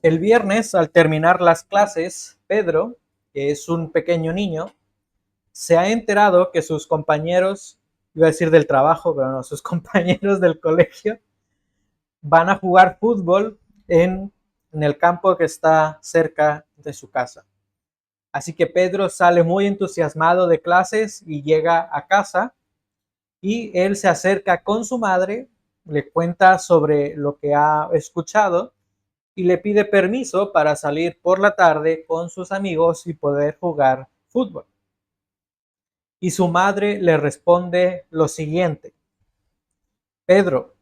El viernes, al terminar las clases, Pedro, que es un pequeño niño, se ha enterado que sus compañeros, iba a decir del trabajo, pero no, sus compañeros del colegio van a jugar fútbol en el campo que está cerca de su casa. Así que Pedro sale muy entusiasmado de clases y llega a casa y él se acerca con su madre, le cuenta sobre lo que ha escuchado y le pide permiso para salir por la tarde con sus amigos y poder jugar fútbol. Y su madre le responde lo siguiente: Pedro,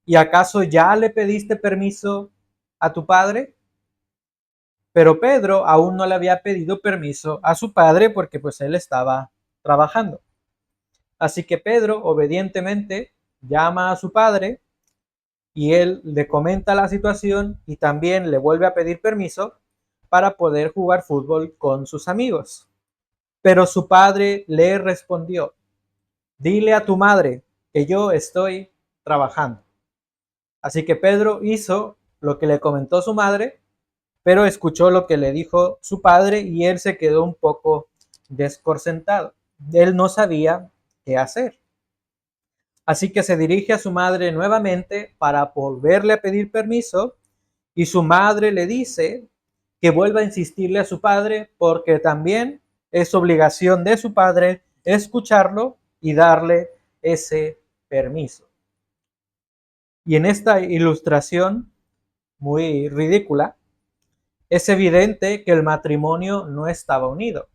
¿y acaso ya le pediste permiso a tu padre? Pero Pedro aún no le había pedido permiso a su padre porque pues él estaba trabajando. Así que Pedro obedientemente llama a su padre y él le comenta la situación y también le vuelve a pedir permiso para poder jugar fútbol con sus amigos. Pero su padre le respondió: dile a tu madre que yo estoy trabajando. Así que Pedro hizo lo que le comentó su madre, pero escuchó lo que le dijo su padre y él se quedó un poco desconcertado. Él no sabía qué hacer. Así que se dirige a su madre nuevamente para volverle a pedir permiso y su madre le dice que vuelva a insistirle a su padre porque también es obligación de su padre escucharlo y darle ese permiso. Y en esta ilustración muy ridícula, es evidente que el matrimonio no estaba unido.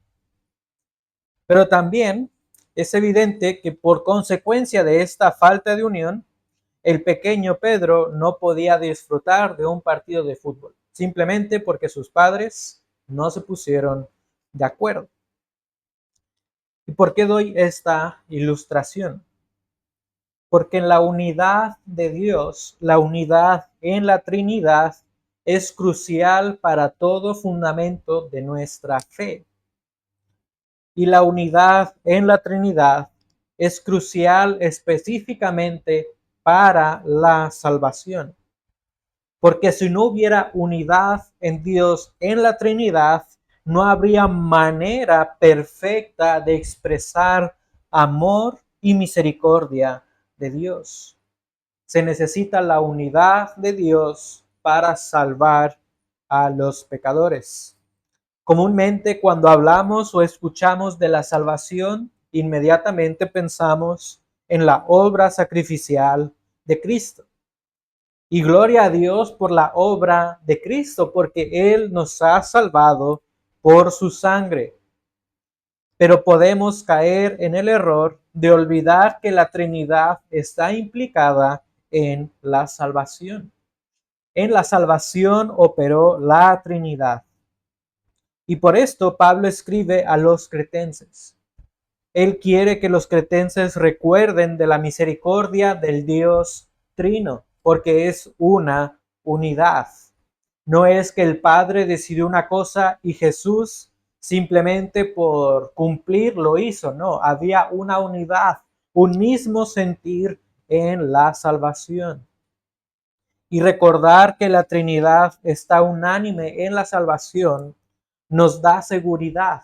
Pero también es evidente que por consecuencia de esta falta de unión, el pequeño Pedro no podía disfrutar de un partido de fútbol, simplemente porque sus padres no se pusieron de acuerdo. ¿Y por qué doy esta ilustración? Porque en la unidad de Dios, la unidad en la Trinidad, es crucial para todo fundamento de nuestra fe. Y la unidad en la Trinidad es crucial específicamente para la salvación. Porque si no hubiera unidad en Dios en la Trinidad, no habría manera perfecta de expresar amor y misericordia de Dios. Se necesita la unidad de Dios para salvar a los pecadores. Comúnmente cuando hablamos o escuchamos de la salvación, inmediatamente pensamos en la obra sacrificial de Cristo. Y gloria a Dios por la obra de Cristo, porque Él nos ha salvado por su sangre. Pero podemos caer en el error de olvidar que la Trinidad está implicada en la salvación. En la salvación operó la Trinidad. Y por esto Pablo escribe a los cretenses. Él quiere que los cretenses recuerden de la misericordia del Dios Trino, porque es una unidad. No es que el Padre decidió una cosa y Jesús simplemente por cumplir lo hizo. No, había una unidad, un mismo sentir en la salvación. Y recordar que la Trinidad está unánime en la salvación nos da seguridad,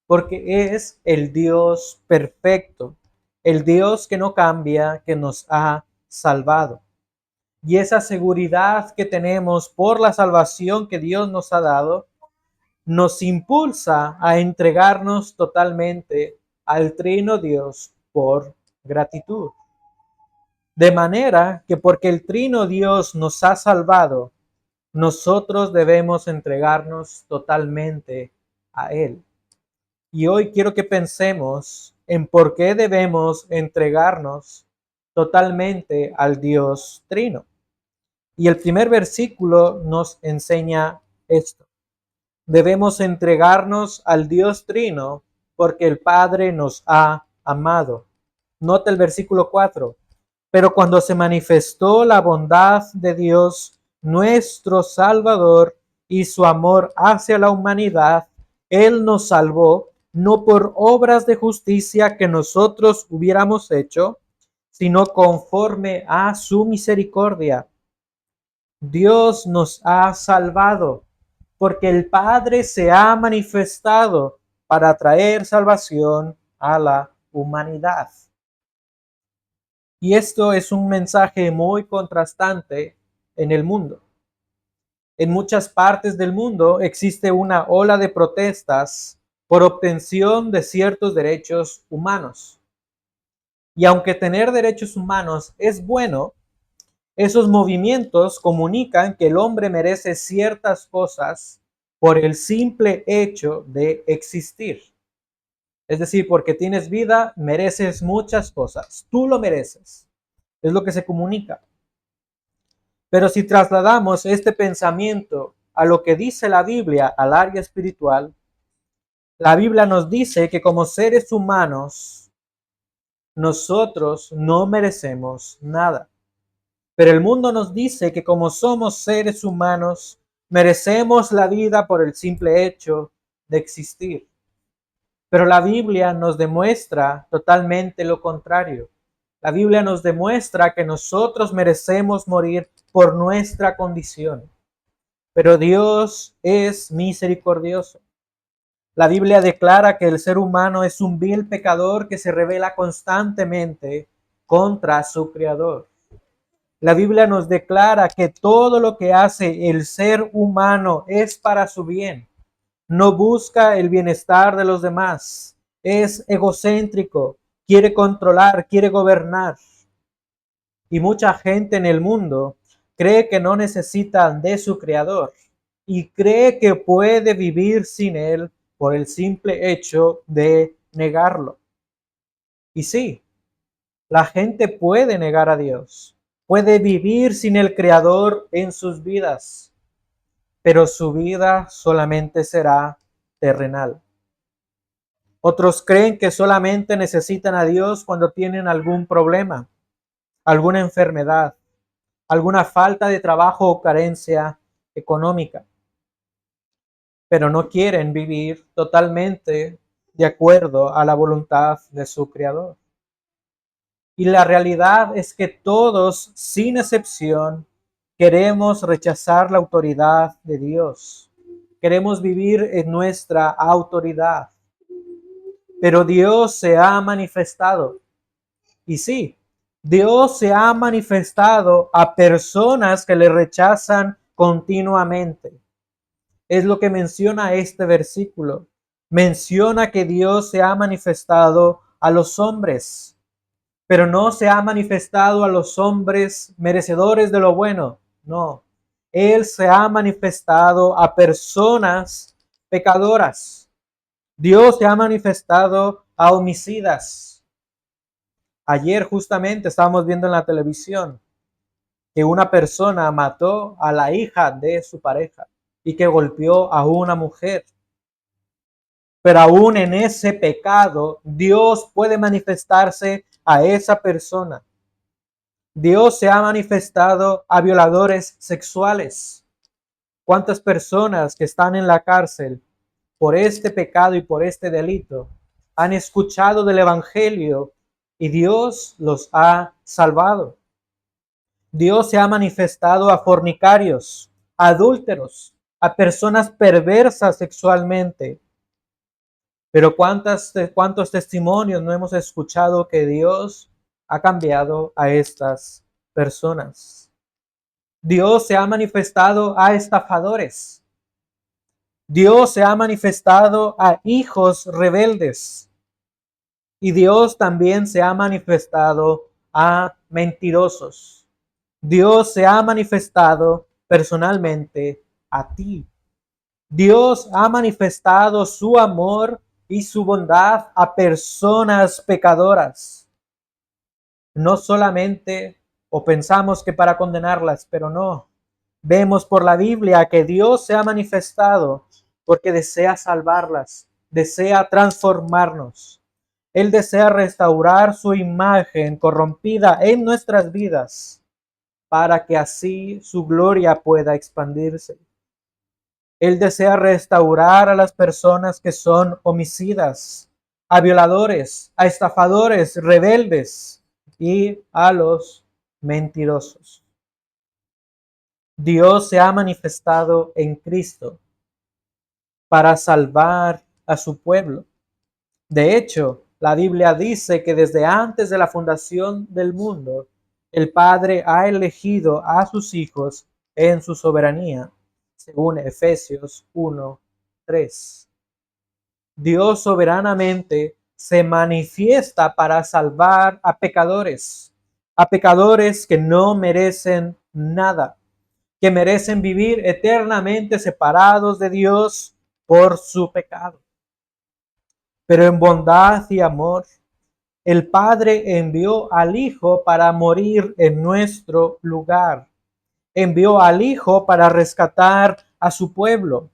porque es el Dios perfecto, el Dios que no cambia, que nos ha salvado. Y esa seguridad que tenemos por la salvación que Dios nos ha dado, nos impulsa a entregarnos totalmente al Trino Dios por gratitud. De manera que porque el Trino Dios nos ha salvado, nosotros debemos entregarnos totalmente a Él. Y hoy quiero que pensemos en por qué debemos entregarnos totalmente al Dios Trino. Y el primer versículo nos enseña esto. Debemos entregarnos al Dios Trino porque el Padre nos ha amado. Nota el versículo 4. Pero cuando se manifestó la bondad de Dios, nuestro Salvador, y su amor hacia la humanidad, Él nos salvó, no por obras de justicia que nosotros hubiéramos hecho, sino conforme a su misericordia, Dios nos ha salvado, porque el Padre se ha manifestado para traer salvación a la humanidad. Y esto es un mensaje muy contrastante en el mundo. En muchas partes del mundo existe una ola de protestas por obtención de ciertos derechos humanos. Y aunque tener derechos humanos es bueno, esos movimientos comunican que el hombre merece ciertas cosas por el simple hecho de existir. Es decir, porque tienes vida, mereces muchas cosas. Tú lo mereces. Es lo que se comunica. Pero si trasladamos este pensamiento a lo que dice la Biblia, al área espiritual, la Biblia nos dice que como seres humanos, nosotros no merecemos nada. Pero el mundo nos dice que como somos seres humanos, merecemos la vida por el simple hecho de existir. Pero la Biblia nos demuestra totalmente lo contrario. La Biblia nos demuestra que nosotros merecemos morir por nuestra condición. Pero Dios es misericordioso. La Biblia declara que el ser humano es un vil pecador que se revela constantemente contra su Creador. La Biblia nos declara que todo lo que hace el ser humano es para su bien. No busca el bienestar de los demás. Es egocéntrico, quiere controlar, quiere gobernar. Y mucha gente en el mundo cree que no necesitan de su Creador y cree que puede vivir sin Él por el simple hecho de negarlo. Y sí, la gente puede negar a Dios, puede vivir sin el Creador en sus vidas, pero su vida solamente será terrenal. Otros creen que solamente necesitan a Dios cuando tienen algún problema, alguna enfermedad, alguna falta de trabajo o carencia económica, pero no quieren vivir totalmente de acuerdo a la voluntad de su Creador. Y la realidad es que todos, sin excepción, queremos rechazar la autoridad de Dios. Queremos vivir en nuestra autoridad. Pero Dios se ha manifestado. Y sí, Dios se ha manifestado a personas que le rechazan continuamente. Es lo que menciona este versículo. Menciona que Dios se ha manifestado a los hombres, pero no se ha manifestado a los hombres merecedores de lo bueno. No, Él se ha manifestado a personas pecadoras. Dios se ha manifestado a homicidas. Ayer justamente estábamos viendo en la televisión que una persona mató a la hija de su pareja y que golpeó a una mujer. Pero aún en ese pecado, Dios puede manifestarse a esa persona. Dios se ha manifestado a violadores sexuales. ¿Cuántas personas que están en la cárcel por este pecado y por este delito han escuchado del Evangelio y Dios los ha salvado? Dios se ha manifestado a fornicarios, a adúlteros, a personas perversas sexualmente. Pero ¿cuántos testimonios no hemos escuchado que Dios ha cambiado a estas personas? Dios se ha manifestado a estafadores. Dios se ha manifestado a hijos rebeldes. Y Dios también se ha manifestado a mentirosos. Dios se ha manifestado personalmente a ti. Dios ha manifestado su amor y su bondad a personas pecadoras. No solamente, o pensamos que para condenarlas, pero no. Vemos por la Biblia que Dios se ha manifestado porque desea salvarlas, desea transformarnos. Él desea restaurar su imagen corrompida en nuestras vidas para que así su gloria pueda expandirse. Él desea restaurar a las personas que son homicidas, a violadores, a estafadores, rebeldes y a los mentirosos. Dios se ha manifestado en Cristo para salvar a su pueblo. De hecho, la Biblia dice que desde antes de la fundación del mundo, el Padre ha elegido a sus hijos en su soberanía, según Efesios 1:3. Dios soberanamente se manifiesta para salvar a pecadores que no merecen nada, que merecen vivir eternamente separados de Dios por su pecado. Pero en bondad y amor, el Padre envió al Hijo para morir en nuestro lugar. Envió al Hijo para rescatar a su pueblo.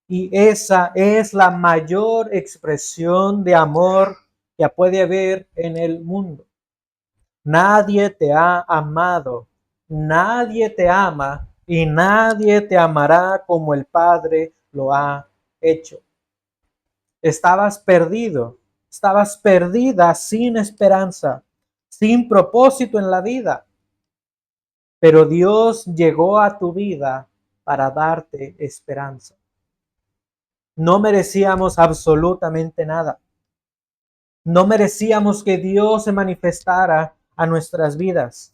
Y esa es la mayor expresión de amor que puede haber en el mundo. Nadie te ha amado, nadie te ama y nadie te amará como el Padre lo ha hecho. Estabas perdido, estabas perdida sin esperanza, sin propósito en la vida. Pero Dios llegó a tu vida para darte esperanza. No merecíamos absolutamente nada. No merecíamos que Dios se manifestara a nuestras vidas.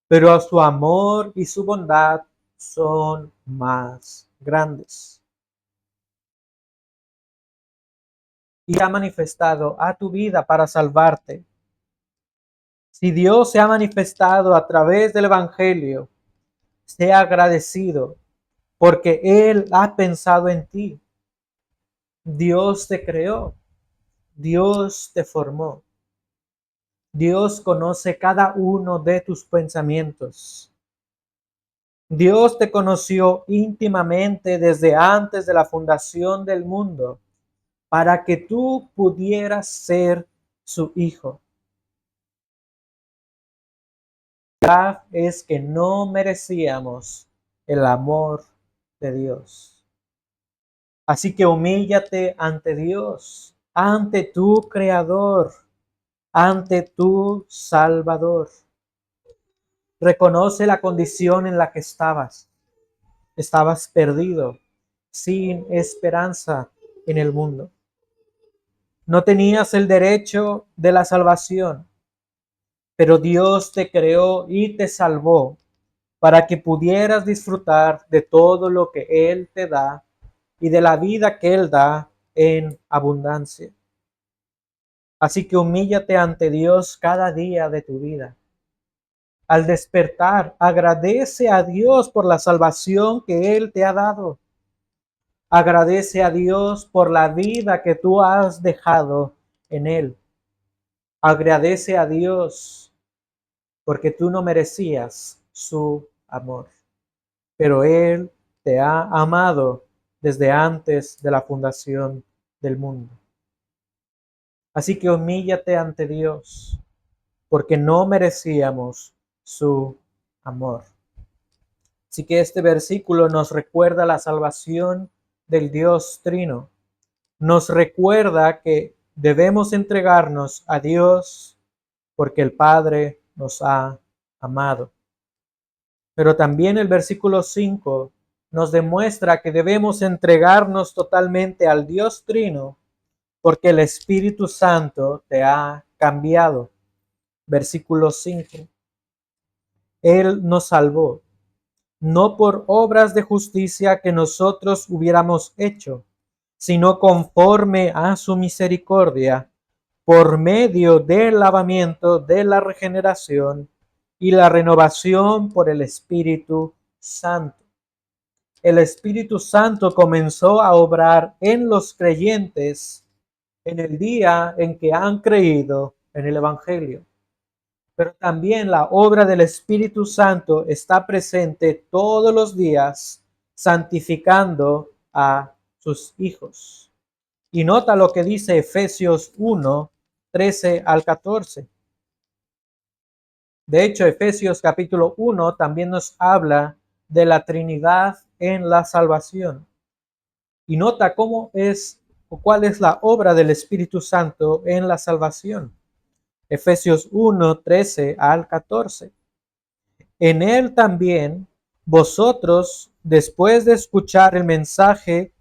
Pero su amor y su bondad son más grandes. Y ha manifestado a tu vida para salvarte. Si Dios se ha manifestado a través del Evangelio, sea agradecido porque Él ha pensado en ti. Dios te creó. Dios te formó. Dios conoce cada uno de tus pensamientos. Dios te conoció íntimamente desde antes de la fundación del mundo para que tú pudieras ser su hijo. La verdad es que no merecíamos el amor de Dios. Así que humíllate ante Dios, ante tu Creador, ante tu Salvador. Reconoce la condición en la que estabas. Estabas perdido, sin esperanza en el mundo. No tenías el derecho de la salvación, pero Dios te creó y te salvó para que pudieras disfrutar de todo lo que Él te da y de la vida que Él da en abundancia. Así que humíllate ante Dios cada día de tu vida. Al despertar, agradece a Dios por la salvación que Él te ha dado. Agradece a Dios por la vida que tú has dejado en Él. Agradece a Dios porque tú no merecías su amor, pero Él te ha amado desde antes de la fundación del mundo. Así que humíllate ante Dios porque no merecíamos su amor. Así que este versículo nos recuerda la salvación del Dios Trino. Nos recuerda que debemos entregarnos a Dios porque el Padre nos ha amado. Pero también el versículo 5 nos demuestra que debemos entregarnos totalmente al Dios Trino porque el Espíritu Santo te ha cambiado. Versículo 5. Él nos salvó, no por obras de justicia que nosotros hubiéramos hecho, sino conforme a su misericordia, por medio del lavamiento de la regeneración y la renovación por el Espíritu Santo. El Espíritu Santo comenzó a obrar en los creyentes en el día en que han creído en el Evangelio. Pero también la obra del Espíritu Santo está presente todos los días, santificando a sus hijos. Y nota lo que dice Efesios 1:13-14. De hecho, Efesios capítulo 1 también nos habla de la Trinidad en la salvación. Y nota cómo es o cuál es la obra del Espíritu Santo en la salvación. Efesios 1:13-14. En él también vosotros, después de escuchar el mensaje,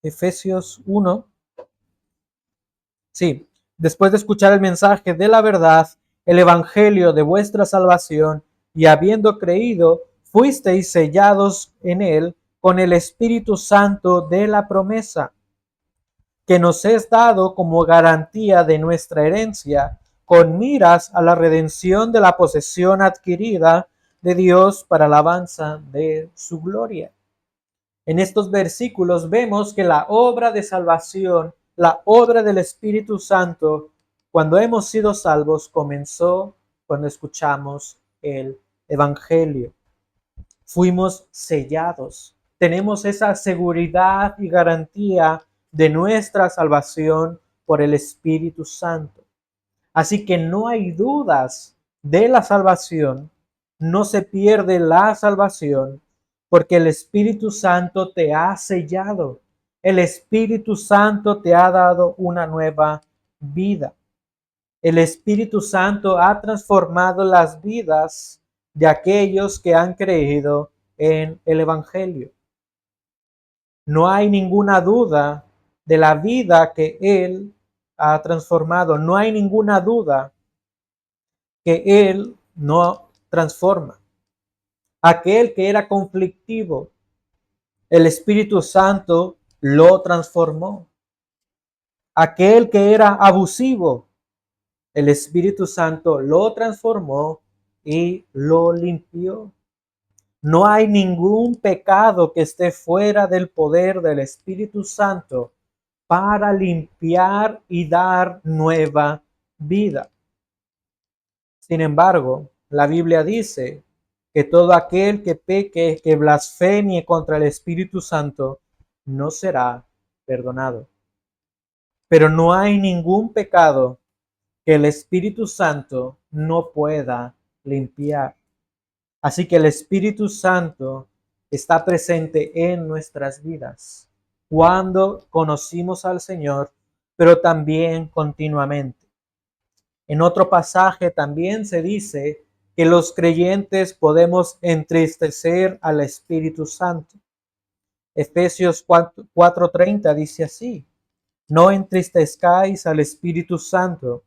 Efesios 1, sí, después de escuchar el mensaje de la verdad, el evangelio de vuestra salvación, y habiendo creído, fuisteis sellados en él con el Espíritu Santo de la promesa, que nos es dado como garantía de nuestra herencia, con miras a la redención de la posesión adquirida de Dios para alabanza de su gloria. En estos versículos vemos que la obra de salvación, la obra del Espíritu Santo, cuando hemos sido salvos, comenzó cuando escuchamos el Evangelio. Fuimos sellados. Tenemos esa seguridad y garantía de nuestra salvación por el Espíritu Santo. Así que no hay dudas de la salvación, no se pierde la salvación, porque el Espíritu Santo te ha sellado. El Espíritu Santo te ha dado una nueva vida. El Espíritu Santo ha transformado las vidas de aquellos que han creído en el Evangelio. No hay ninguna duda de la vida que Él ha transformado. No hay ninguna duda que Él no transforma. Aquel que era conflictivo, el Espíritu Santo lo transformó. Aquel que era abusivo, el Espíritu Santo lo transformó y lo limpió. No hay ningún pecado que esté fuera del poder del Espíritu Santo para limpiar y dar nueva vida. Sin embargo, la Biblia dice que todo aquel que peque, que blasfemie contra el Espíritu Santo, no será perdonado. Pero no hay ningún pecado que el Espíritu Santo no pueda limpiar. Así que el Espíritu Santo está presente en nuestras vidas cuando conocimos al Señor, pero también continuamente. En otro pasaje también se dice que los creyentes podemos entristecer al Espíritu Santo. Efesios 4:30 dice así: no entristezcáis al Espíritu Santo,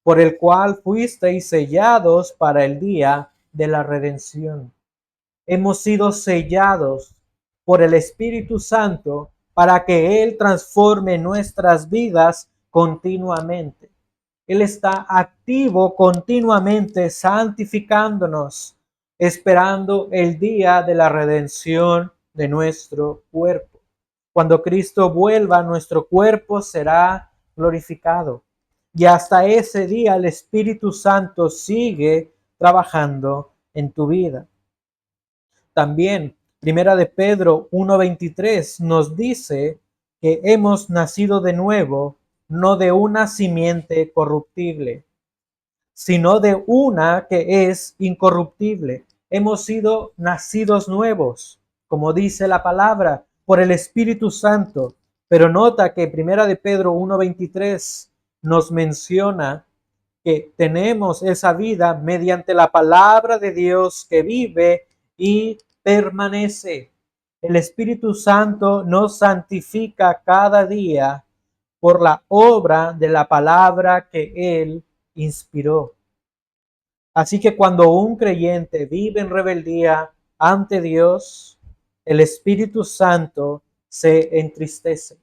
por el cual fuisteis sellados para el día de la redención. Hemos sido sellados por el Espíritu Santo para que Él transforme nuestras vidas continuamente. Él está activo continuamente, santificándonos, esperando el día de la redención de nuestro cuerpo. Cuando Cristo vuelva, nuestro cuerpo será glorificado. Y hasta ese día el Espíritu Santo sigue trabajando en tu vida. También, Primera de Pedro 1:23 nos dice que hemos nacido de nuevo, no de una simiente corruptible, sino de una que es incorruptible. Hemos sido nacidos nuevos, como dice la palabra, por el Espíritu Santo. Pero nota que Primera de Pedro 1:23 nos menciona que tenemos esa vida mediante la palabra de Dios que vive y permanece. El Espíritu Santo nos santifica cada día por la obra de la palabra que Él inspiró. Así que cuando un creyente vive en rebeldía ante Dios, el Espíritu Santo se entristece.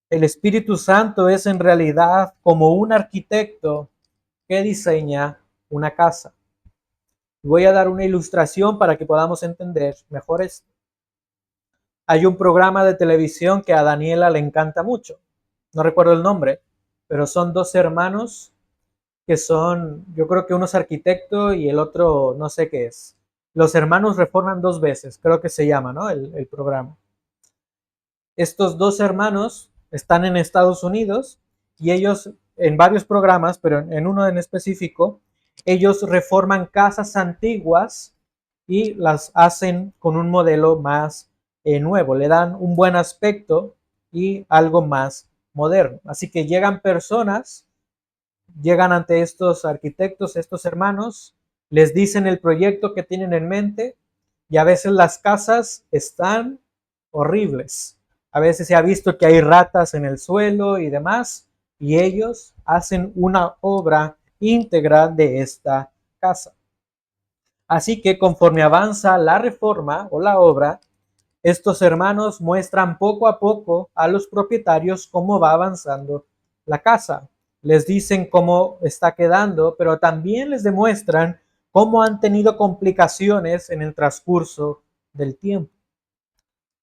El Espíritu Santo es en realidad como un arquitecto que diseña una casa. Voy a dar una ilustración para que podamos entender mejor esto. Hay un programa de televisión que a Daniela le encanta mucho. No recuerdo el nombre, pero son dos hermanos que son, yo creo que uno es arquitecto y el otro no sé qué es. Los hermanos reforman dos veces, creo que se llama, ¿no? El programa. Estos dos hermanos están en Estados Unidos y ellos en varios programas, pero en uno en específico, ellos reforman casas antiguas y las hacen con un modelo más nuevo, le dan un buen aspecto y algo más moderno. Así que llegan personas llegan ante estos arquitectos, estos hermanos, les dicen el proyecto que tienen en mente y a veces las casas están horribles. A veces se ha visto que hay ratas en el suelo y demás, y ellos hacen una obra íntegra de esta casa. Así que conforme avanza la reforma o la obra, estos hermanos muestran poco a poco a los propietarios cómo va avanzando la casa. Les dicen cómo está quedando, pero también les demuestran cómo han tenido complicaciones en el transcurso del tiempo.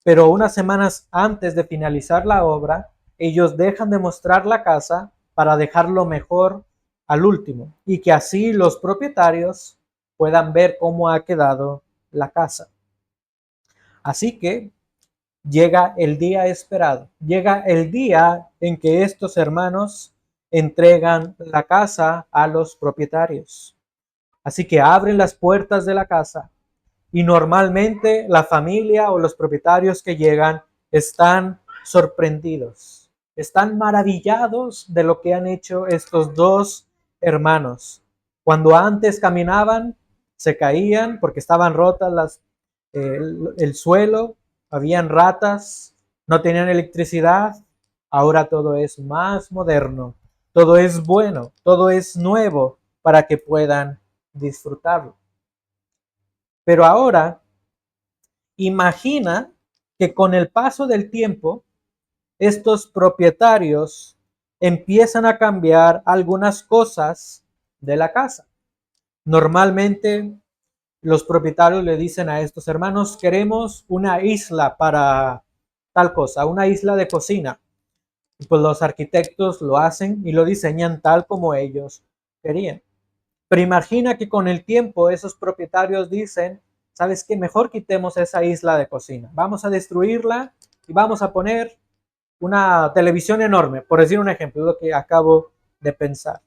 Pero unas semanas antes de finalizar la obra, ellos dejan de mostrar la casa para dejarlo mejor al último y que así los propietarios puedan ver cómo ha quedado la casa. Así que llega el día esperado, llega el día en que estos hermanos entregan la casa a los propietarios. Así que abren las puertas de la casa y normalmente la familia o los propietarios que llegan están sorprendidos, están maravillados de lo que han hecho estos dos hermanos. Cuando antes caminaban, se caían porque estaban rotas el suelo, habían ratas, no tenían electricidad. Ahora todo es más moderno, todo es bueno, todo es nuevo para que puedan disfrutarlo. Pero ahora, imagina que con el paso del tiempo, estos propietarios empiezan a cambiar algunas cosas de la casa. Normalmente los propietarios le dicen a estos hermanos, queremos una isla para tal cosa, una isla de cocina. Y pues los arquitectos lo hacen y lo diseñan tal como ellos querían. Pero imagina que con el tiempo esos propietarios dicen, ¿sabes qué? Mejor quitemos esa isla de cocina. Vamos a destruirla y vamos a poner una televisión enorme, por decir un ejemplo, lo que acabo de pensar.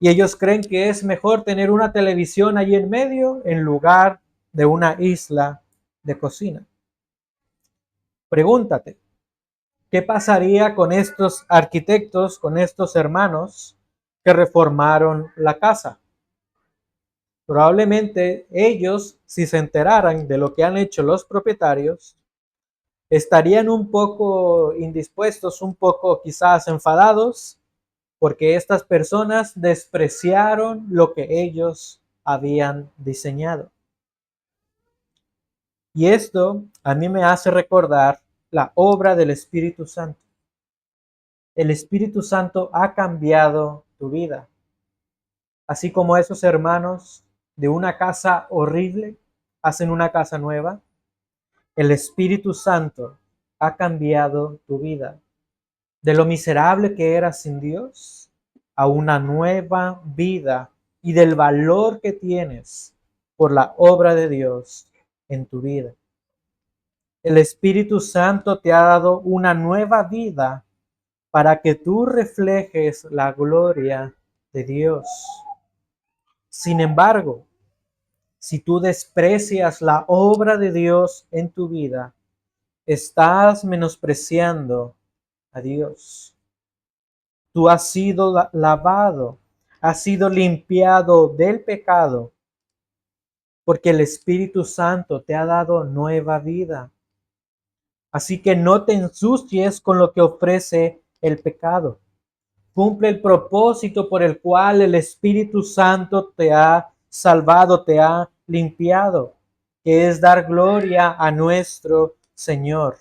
Y ellos creen que es mejor tener una televisión ahí en medio en lugar de una isla de cocina. Pregúntate, ¿qué pasaría con estos arquitectos, con estos hermanos que reformaron la casa? Probablemente ellos, si se enteraran de lo que han hecho los propietarios, estarían un poco indispuestos, un poco quizás enfadados, porque estas personas despreciaron lo que ellos habían diseñado. Y esto a mí me hace recordar la obra del Espíritu Santo. El Espíritu Santo ha cambiado tu vida. Así como esos hermanos de una casa horrible hacen una casa nueva, el Espíritu Santo ha cambiado tu vida. De lo miserable que eras sin Dios a una nueva vida y del valor que tienes por la obra de Dios en tu vida. El Espíritu Santo te ha dado una nueva vida para que tú reflejes la gloria de Dios. Sin embargo, si tú desprecias la obra de Dios en tu vida, estás menospreciando a Dios. Tú has sido lavado, has sido limpiado del pecado, porque el Espíritu Santo te ha dado nueva vida. Así que no te ensucies con lo que ofrece el pecado. Cumple el propósito por el cual el Espíritu Santo te ha salvado, te ha limpiado, que es dar gloria a nuestro Señor.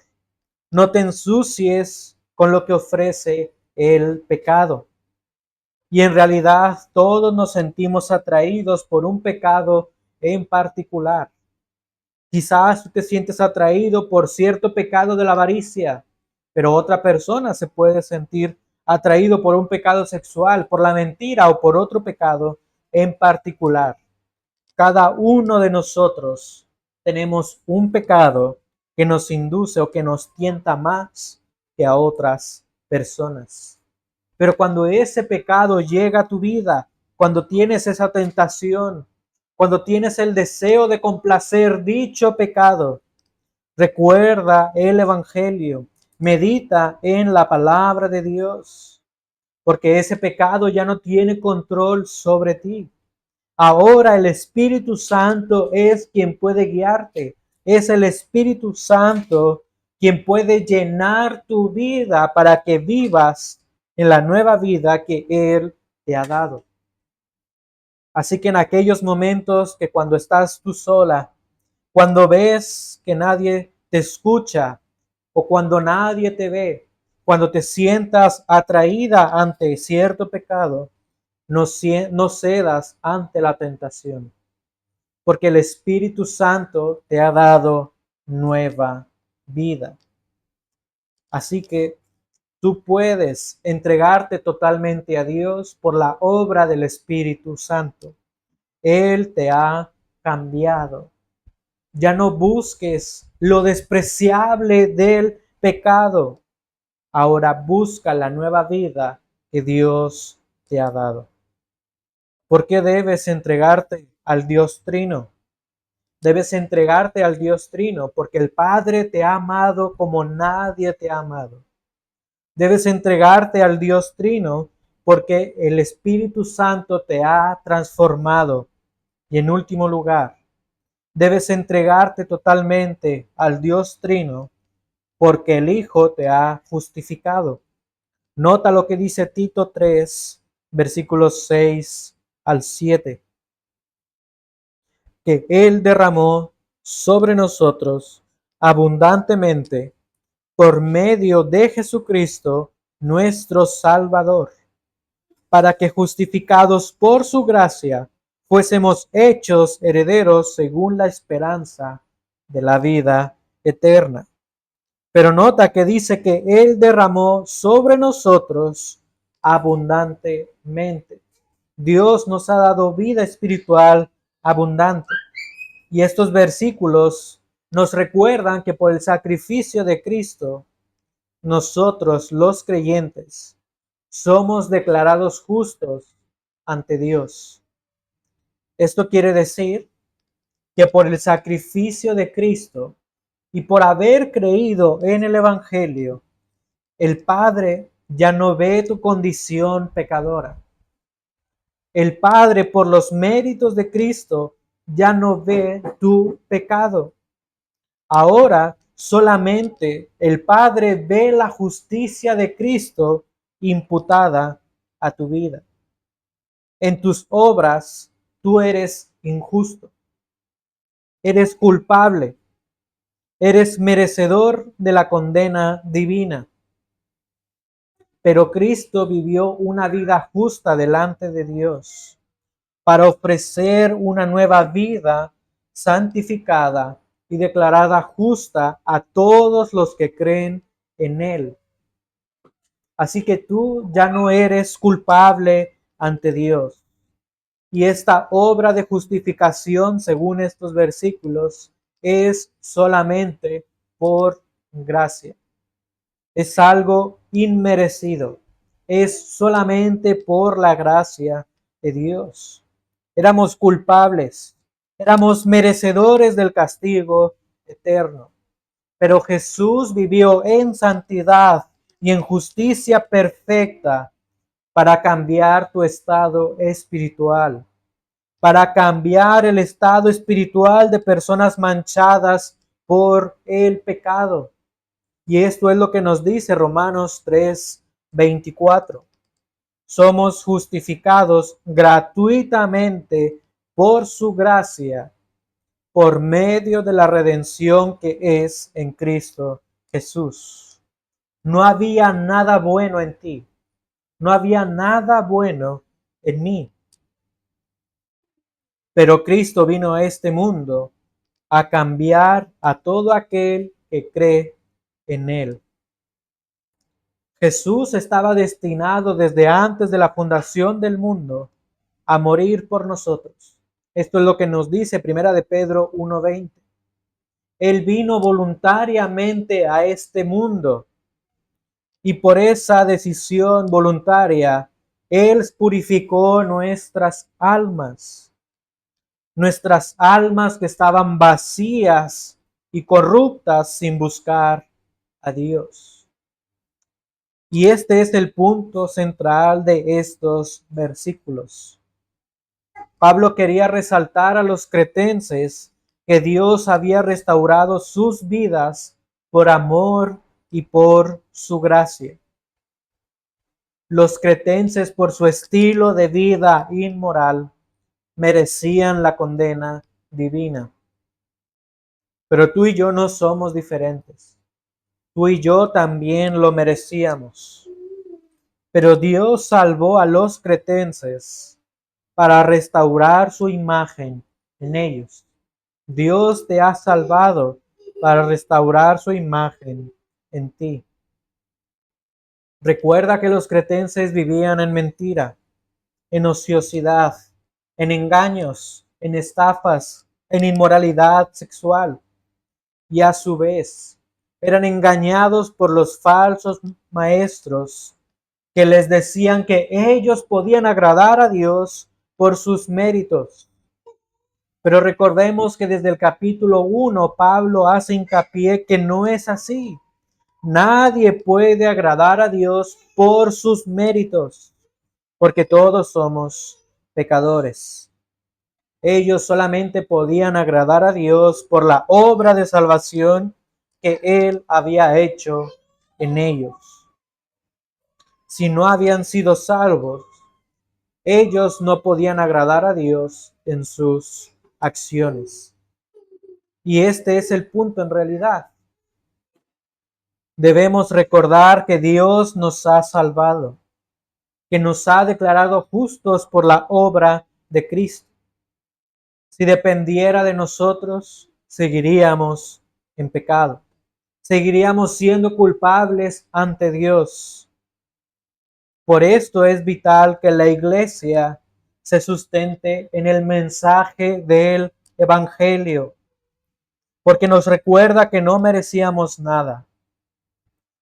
No te ensucies con lo que ofrece el pecado. Y en realidad todos nos sentimos atraídos por un pecado en particular. Quizás tú te sientes atraído por cierto pecado de la avaricia, pero otra persona se puede sentir atraído por un pecado sexual, por la mentira o por otro pecado en particular. Cada uno de nosotros tenemos un pecado que nos induce o que nos tienta más que a otras personas. Pero cuando ese pecado llega a tu vida, cuando tienes esa tentación, cuando tienes el deseo de complacer dicho pecado, recuerda el Evangelio, medita en la palabra de Dios porque ese pecado ya no tiene control sobre ti. Ahora el Espíritu Santo es quien puede guiarte. Es el Espíritu Santo quien puede llenar tu vida para que vivas en la nueva vida que Él te ha dado. Así que en aquellos momentos que cuando estás tú sola, cuando ves que nadie te escucha o cuando nadie te ve, cuando te sientas atraída ante cierto pecado, no cedas ante la tentación, porque el Espíritu Santo te ha dado nueva vida. Así que tú puedes entregarte totalmente a Dios por la obra del Espíritu Santo. Él te ha cambiado. Ya no busques lo despreciable del pecado. Ahora busca la nueva vida que Dios te ha dado. ¿Por qué debes entregarte al Dios Trino? Debes entregarte al Dios Trino porque el Padre te ha amado como nadie te ha amado. Debes entregarte al Dios Trino porque el Espíritu Santo te ha transformado. Y en último lugar, debes entregarte totalmente al Dios Trino porque el Hijo te ha justificado. Nota lo que dice Tito 3, versículos 6 al 7. Que Él derramó sobre nosotros abundantemente por medio de Jesucristo, nuestro Salvador, para que justificados por su gracia, fuésemos hechos herederos según la esperanza de la vida eterna. Pero nota que dice que Él derramó sobre nosotros abundantemente. Dios nos ha dado vida espiritual abundante. Y estos versículos nos recuerdan que por el sacrificio de Cristo, nosotros los creyentes somos declarados justos ante Dios. Esto quiere decir que por el sacrificio de Cristo y por haber creído en el Evangelio, el Padre ya no ve tu condición pecadora. El Padre, por los méritos de Cristo, ya no ve tu pecado. Ahora solamente el Padre ve la justicia de Cristo imputada a tu vida. En tus obras, tú eres injusto. Eres culpable. Eres merecedor de la condena divina. Pero Cristo vivió una vida justa delante de Dios para ofrecer una nueva vida santificada y declarada justa a todos los que creen en Él. Así que tú ya no eres culpable ante Dios. Y esta obra de justificación, según estos versículos, es solamente por gracia. Es algo inmerecido. Es solamente por la gracia de Dios. Éramos culpables, éramos merecedores del castigo eterno. Pero Jesús vivió en santidad y en justicia perfecta para cambiar tu estado espiritual, para cambiar el estado espiritual de personas manchadas por el pecado. Y esto es lo que nos dice Romanos 3:24. Somos justificados gratuitamente por su gracia, por medio de la redención que es en Cristo Jesús. No había nada bueno en ti. No había nada bueno en mí. Pero Cristo vino a este mundo a cambiar a todo aquel que cree en Él. Jesús estaba destinado desde antes de la fundación del mundo a morir por nosotros. Esto es lo que nos dice Primera de Pedro 1:20. Él vino voluntariamente a este mundo y por esa decisión voluntaria, Él purificó nuestras almas que estaban vacías y corruptas sin buscar a Dios. Y este es el punto central de estos versículos. Pablo quería resaltar a los cretenses que Dios había restaurado sus vidas por amor y por su gracia. Los cretenses, por su estilo de vida inmoral, merecían la condena divina. Pero tú y yo no somos diferentes. Tú y yo también lo merecíamos. Pero Dios salvó a los cretenses para restaurar su imagen en ellos. Dios te ha salvado para restaurar su imagen en ti. Recuerda que los cretenses vivían en mentira, en ociosidad, en engaños, en estafas, en inmoralidad sexual. Y a su vez eran engañados por los falsos maestros que les decían que ellos podían agradar a Dios por sus méritos. Pero recordemos que desde el capítulo 1 Pablo hace hincapié que no es así. Nadie puede agradar a Dios por sus méritos, porque todos somos pecadores. Ellos solamente podían agradar a Dios por la obra de salvación que Él había hecho en ellos. Si no habían sido salvos, ellos no podían agradar a Dios en sus acciones. Y este es el punto en realidad. Debemos recordar que Dios nos ha salvado, que nos ha declarado justos por la obra de Cristo. Si dependiera de nosotros, seguiríamos en pecado. Seguiríamos siendo culpables ante Dios. Por esto es vital que la iglesia se sustente en el mensaje del Evangelio, porque nos recuerda que no merecíamos nada,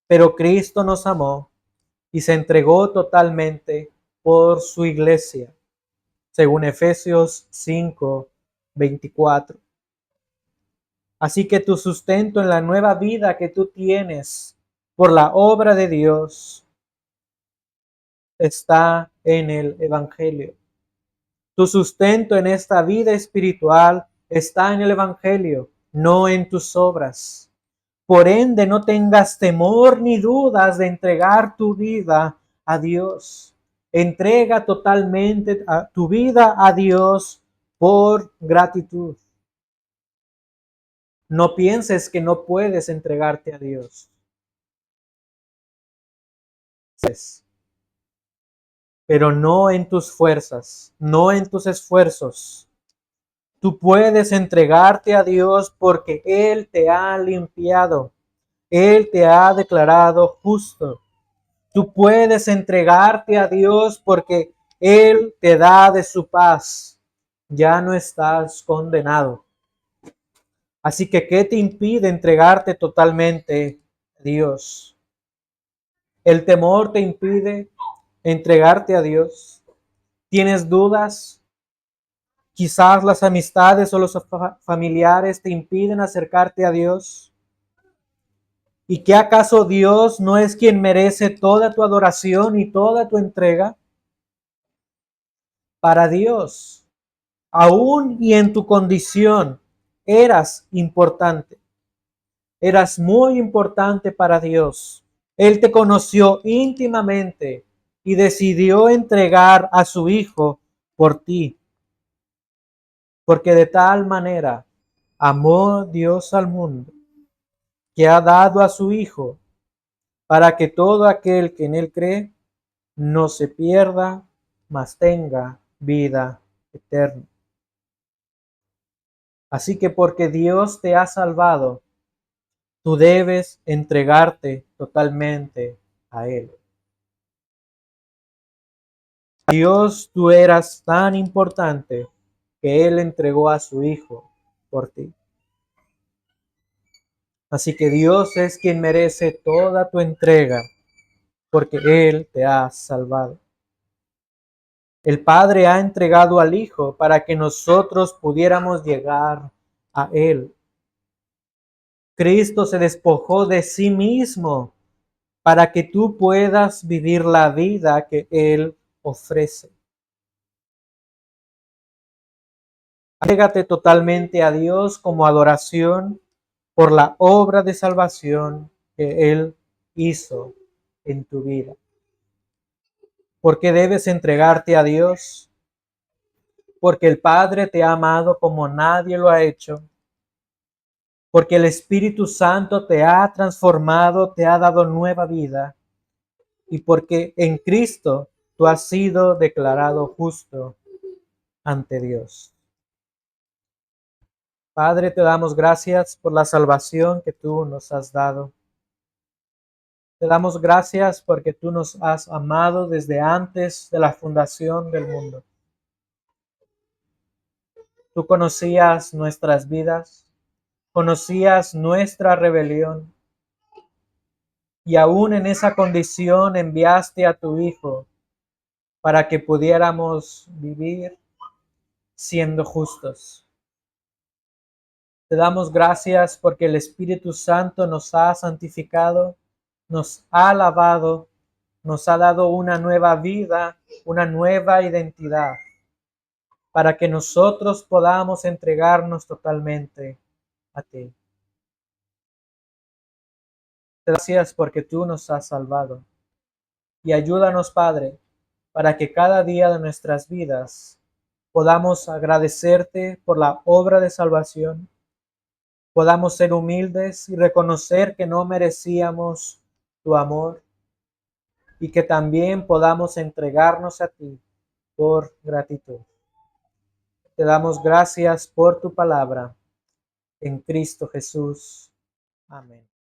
pero Cristo nos amó y se entregó totalmente por su iglesia, según Efesios 5:24. Así que tu sustento en la nueva vida que tú tienes por la obra de Dios está en el Evangelio. Tu sustento en esta vida espiritual está en el Evangelio, no en tus obras. Por ende, no tengas temor ni dudas de entregar tu vida a Dios. Entrega totalmente tu vida a Dios por gratitud. No pienses que no puedes entregarte a Dios. Pero no en tus fuerzas, no en tus esfuerzos. Tú puedes entregarte a Dios porque Él te ha limpiado. Él te ha declarado justo. Tú puedes entregarte a Dios porque Él te da de su paz. Ya no estás condenado. Así que, ¿qué te impide entregarte totalmente a Dios? ¿El temor te impide entregarte a Dios? ¿Tienes dudas? Quizás las amistades o los familiares te impiden acercarte a Dios. ¿Y qué acaso Dios no es quien merece toda tu adoración y toda tu entrega? Para Dios, aún y en tu condición, eras importante. Eras muy importante para Dios. Él te conoció íntimamente y decidió entregar a su Hijo por ti. Porque de tal manera amó Dios al mundo, que ha dado a su Hijo, para que todo aquel que en Él cree no se pierda, mas tenga vida eterna. Así que porque Dios te ha salvado, tú debes entregarte totalmente a Él. Dios, tú eras tan importante que Él entregó a su Hijo por ti. Así que Dios es quien merece toda tu entrega, porque Él te ha salvado. El Padre ha entregado al Hijo para que nosotros pudiéramos llegar a Él. Cristo se despojó de sí mismo para que tú puedas vivir la vida que Él ofrece. Entrégate totalmente a Dios como adoración por la obra de salvación que Él hizo en tu vida. Porque debes entregarte a Dios, porque el Padre te ha amado como nadie lo ha hecho, porque el Espíritu Santo te ha transformado, te ha dado nueva vida, y porque en Cristo tú has sido declarado justo ante Dios. Padre, te damos gracias por la salvación que tú nos has dado. Te damos gracias porque tú nos has amado desde antes de la fundación del mundo. Tú conocías nuestras vidas, conocías nuestra rebelión, y aún en esa condición enviaste a tu Hijo para que pudiéramos vivir siendo justos. Te damos gracias porque el Espíritu Santo nos ha santificado, nos ha lavado, nos ha dado una nueva vida, una nueva identidad, para que nosotros podamos entregarnos totalmente a ti. Gracias porque tú nos has salvado. Y ayúdanos, Padre, para que cada día de nuestras vidas podamos agradecerte por la obra de salvación, podamos ser humildes y reconocer que no merecíamos tu amor y que también podamos entregarnos a ti por gratitud. Te damos gracias por tu palabra en Cristo Jesús. Amén.